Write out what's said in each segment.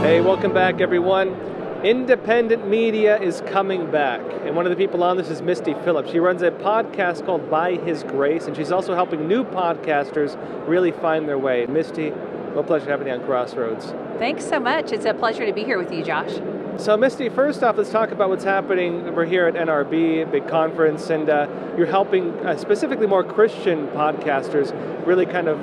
Hey, welcome back, everyone. Independent media is coming back, and one of the people on this is Misty Phillip. She runs a podcast called By His Grace, and she's also helping new podcasters really find their way. Misty, what a pleasure having you on Crossroads. Thanks so much. It's a pleasure to be here with you, Josh. So, Misty, first off, let's talk about what's happening. We're here at NRB, a big conference, and you're helping specifically more Christian podcasters really kind of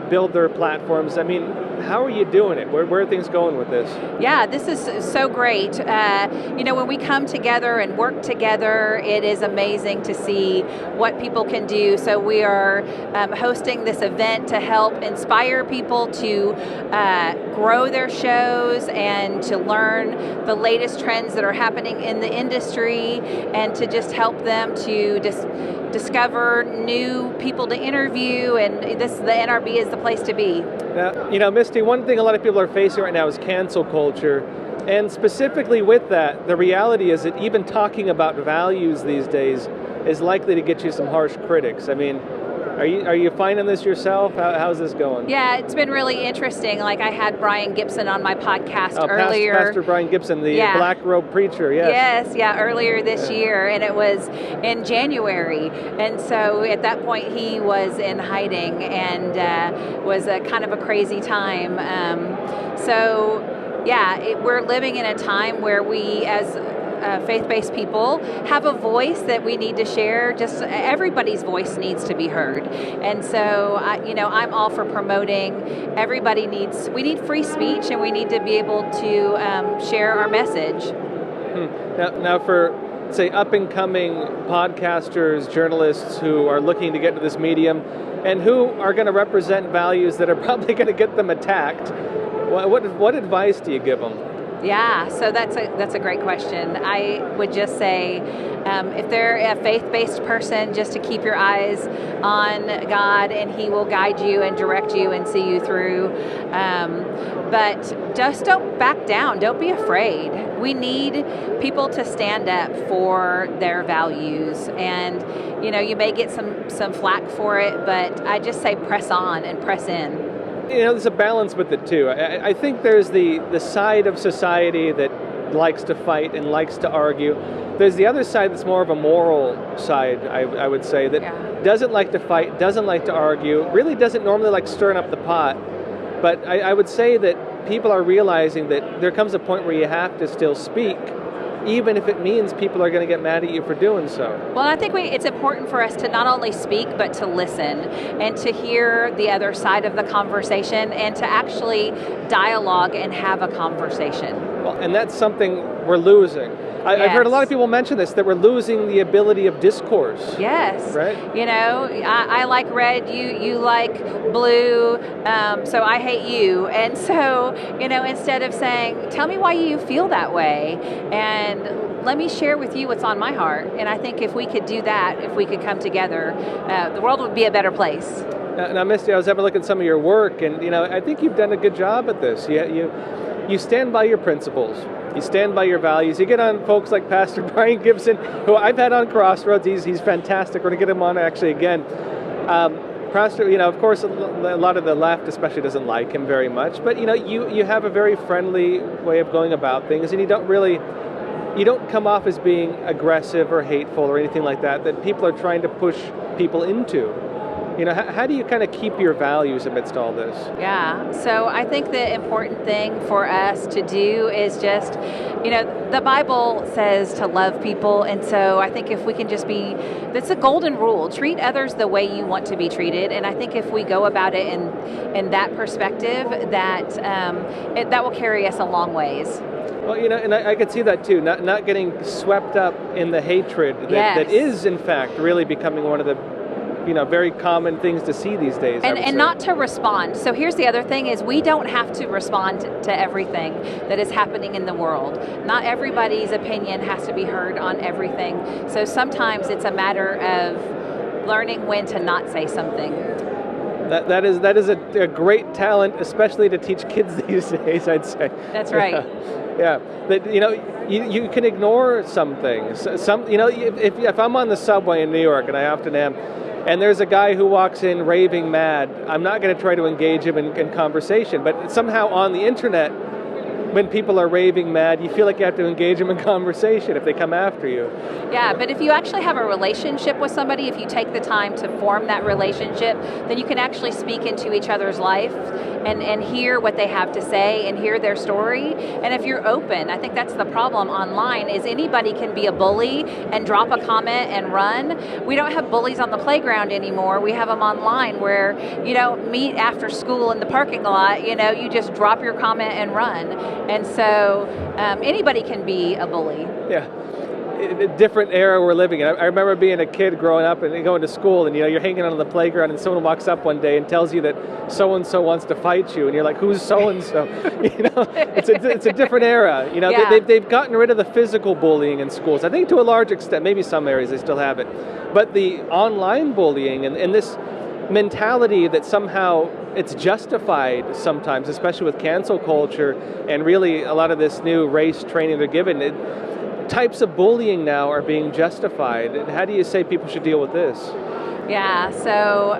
build their platforms. I mean, how are you doing it? Where are things going with this? Yeah, this is so great. When we come together and work together, it is amazing to see what people can do. So we are hosting this event to help inspire people to grow their shows and to learn the latest trends that are happening in the industry, and to just help them to discover new people to interview. And the NRB is the place to be. Now, Misty, one thing a lot of people are facing right now is cancel culture. And specifically with that, the reality is that even talking about values these days is likely to get you some harsh critics. I mean, are you finding this yourself? How's this going? Yeah, it's been really interesting. Like, I had Brian Gibson on my podcast earlier. Pastor Brian Gibson, the black robe preacher, yes. Yes, earlier this year, and it was in January. And so at that point, he was in hiding, and was a kind of a crazy time. We're living in a time where we, as faith-based people, have a voice that we need to share. Just everybody's voice needs to be heard, and so I'm all for promoting. We need free speech, and we need to be able to share our message. Now, for say up-and-coming podcasters, journalists who are looking to get into this medium, and who are going to represent values that are probably going to get them attacked, what advice do you give them? Yeah, so that's a great question. I would just say, if they're a faith-based person, just to keep your eyes on God, and He will guide you and direct you and see you through. But just don't back down. Don't be afraid. We need people to stand up for their values, and you may get some flack for it, but I just say press on and press in. There's a balance with it too. I think there's the side of society that likes to fight and likes to argue. There's the other side that's more of a moral side, I would say, that doesn't like to fight, doesn't like to argue, really doesn't normally like stirring up the pot. But I would say that people are realizing that there comes a point where you have to still speak, even if it means people are going to get mad at you for doing so. Well, I think it's important for us to not only speak, but to listen and to hear the other side of the conversation, and to actually dialogue and have a conversation. Well, and that's something we're losing. I've heard a lot of people mention this, that we're losing the ability of discourse. Yes. Right? I like red, you like blue, so I hate you. And so, instead of saying, tell me why you feel that way, and let me share with you what's on my heart. And I think if we could do that, if we could come together, the world would be a better place. Now, Misty, I was having a look at some of your work, and I think you've done a good job at this. You stand by your principles. You stand by your values. You get on folks like Pastor Brian Gibson, who I've had on Crossroads. He's fantastic. We're going to get him on actually again. Pastor, of course, a lot of the left especially doesn't like him very much. But, you have a very friendly way of going about things, and you don't come off as being aggressive or hateful or anything like that people are trying to push people into. How do you kind of keep your values amidst all this? Yeah, so I think the important thing for us to do is just, the Bible says to love people, and so I think if we can just that's a golden rule, treat others the way you want to be treated, and I think if we go about it in that perspective, that will carry us a long ways. Well, and I could see that too, not getting swept up in the hatred that is, in fact, really becoming one of the very common things to see these days. And not to respond. So here's the other thing is we don't have to respond to everything that is happening in the world. Not everybody's opinion has to be heard on everything. So sometimes it's a matter of learning when to not say something. That is a great talent, especially to teach kids these days, I'd say. That's right. Yeah. That you can ignore some things. If I'm on the subway in New York, and I often am, and there's a guy who walks in raving mad, I'm not going to try to engage him in conversation. But somehow on the internet, when people are raving mad, you feel like you have to engage them in conversation if they come after you. Yeah, but if you actually have a relationship with somebody, if you take the time to form that relationship, then you can actually speak into each other's life and hear what they have to say and hear their story. And if you're open, I think that's the problem online, is anybody can be a bully and drop a comment and run. We don't have bullies on the playground anymore. We have them online where you don't meet after school in the parking lot. You just drop your comment and run. And so anybody can be a bully. Yeah. A different era we're living in. I remember being a kid growing up and going to school, and you're hanging out on the playground, and someone walks up one day and tells you that so and so wants to fight you, and you're like, "Who's so and so?" It's a different era. Yeah. They've gotten rid of the physical bullying in schools. I think to a large extent, maybe some areas they still have it, but the online bullying and this mentality that somehow it's justified sometimes, especially with cancel culture and really a lot of this new race training they're given. Types of bullying now are being justified. How do you say people should deal with this? Yeah, so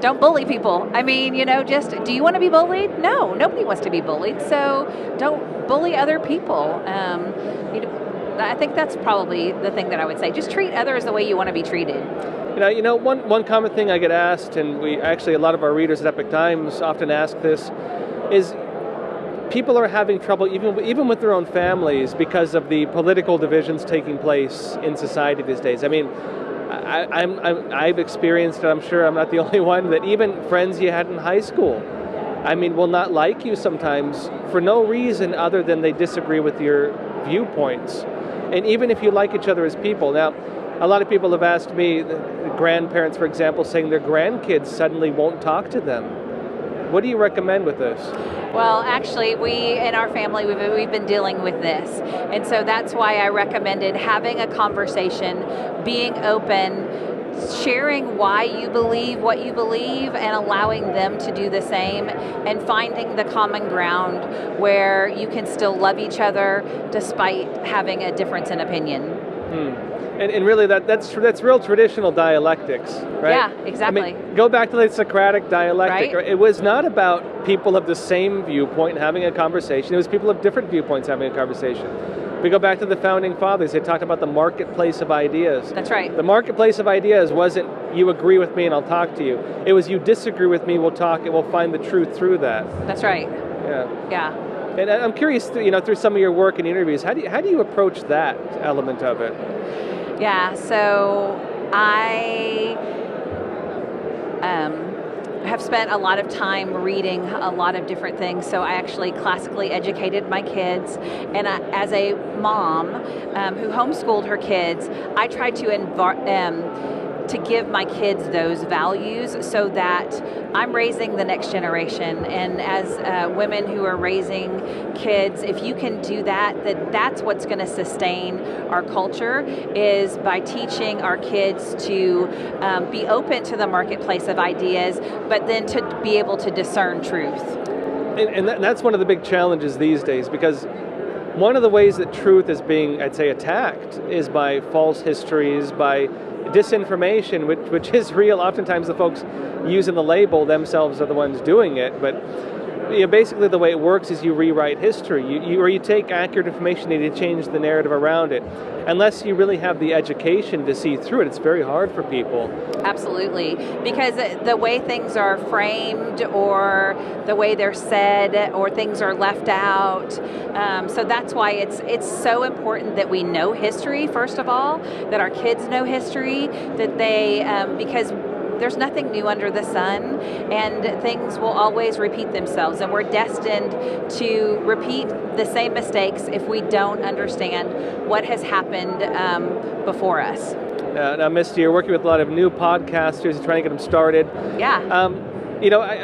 don't bully people. I mean, just, do you want to be bullied? No, nobody wants to be bullied, so don't bully other people. I think that's probably the thing that I would say. Just treat others the way you want to be treated. One common thing I get asked, and a lot of our readers at Epoch Times often ask this, is people are having trouble even with their own families because of the political divisions taking place in society these days. I mean, I've experienced it, I'm sure I'm not the only one, that even friends you had in high school, will not like you sometimes for no reason other than they disagree with your viewpoints. And even if you like each other as people. Now, a lot of people have asked me, grandparents, for example, saying their grandkids suddenly won't talk to them. What do you recommend with this? Well, actually, we in our family, we've been dealing with this. And so that's why I recommended having a conversation, being open, sharing why you believe what you believe, and allowing them to do the same, and finding the common ground where you can still love each other despite having a difference in opinion. And really, that's real traditional dialectics, right? Yeah, exactly. Go back to the Socratic dialectic. Right? It was not about people of the same viewpoint having a conversation. It was people of different viewpoints having a conversation. We go back to the founding fathers. They talked about the marketplace of ideas. That's right. The marketplace of ideas wasn't you agree with me and I'll talk to you. It was you disagree with me, we'll talk, and we'll find the truth through that. That's right. Yeah. And I'm curious, through some of your work and interviews, how do you approach that element of it? Yeah, so I have spent a lot of time reading a lot of different things. So I actually classically educated my kids, and as a mom who homeschooled her kids, I tried to give my kids those values so that I'm raising the next generation. And as women who are raising kids, if you can do that, that's what's going to sustain our culture, is by teaching our kids to be open to the marketplace of ideas, but then to be able to discern truth. And that's one of the big challenges these days, because one of the ways that truth is being, I'd say, attacked is by false histories, by disinformation, which is real. Oftentimes the folks using the label themselves are the ones doing it, but basically the way it works is you rewrite history. You take accurate information and you change the narrative around it. Unless you really have the education to see through it, it's very hard for people. Absolutely, because the way things are framed, or the way they're said, or things are left out. So that's why it's so important that we know history, first of all, that our kids know history, that they, because there's nothing new under the sun, and things will always repeat themselves, and we're destined to repeat the same mistakes if we don't understand what has happened before us. Now, Misty, you're working with a lot of new podcasters, trying to get them started. Yeah.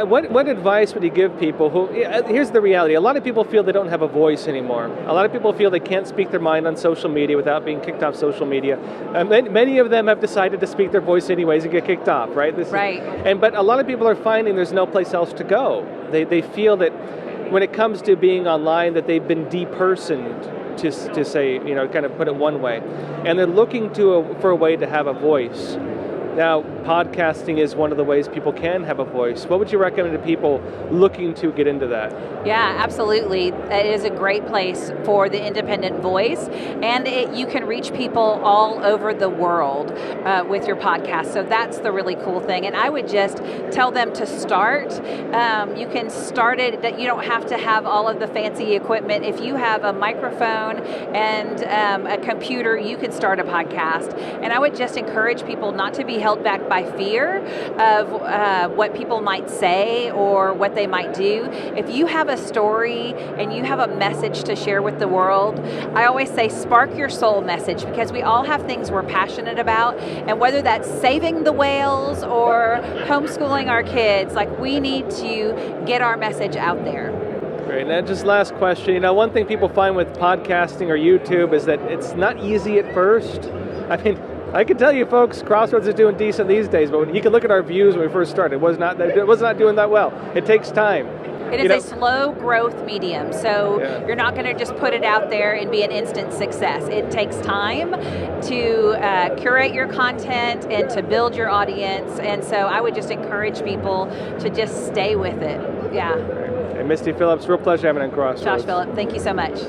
What advice would you give people who, here's the reality, a lot of people feel they don't have a voice anymore. A lot of people feel they can't speak their mind on social media without being kicked off social media. Many of them have decided to speak their voice anyways and get kicked off, right? But a lot of people are finding there's no place else to go. They feel that when it comes to being online, that they've been depersoned, to say, kind of put it one way. And they're looking for a way to have a voice. Now, podcasting is one of the ways people can have a voice. What would you recommend to people looking to get into that? Yeah, absolutely. It is a great place for the independent voice, and you can reach people all over the world with your podcast. So that's the really cool thing. And I would just tell them to start. You can start it, that you don't have to have all of the fancy equipment. If you have a microphone and a computer, you can start a podcast. And I would just encourage people not to be held back by fear of what people might say or what they might do. If you have a story and you have a message to share with the world, I always say spark your soul message, because we all have things we're passionate about, and whether that's saving the whales or homeschooling our kids, like, we need to get our message out there. Great. And just last question, one thing people find with podcasting or YouTube is that it's not easy at first. I mean, I can tell you folks, Crossroads is doing decent these days, but you can look at our views when we first started. It was not doing that well. It takes time. It is a slow growth medium, so you're not going to just put it out there and be an instant success. It takes time to curate your content and to build your audience, and so I would just encourage people to just stay with it. Yeah. And Misty Phillips, real pleasure having you on Crossroads. Josh Philipp, thank you so much.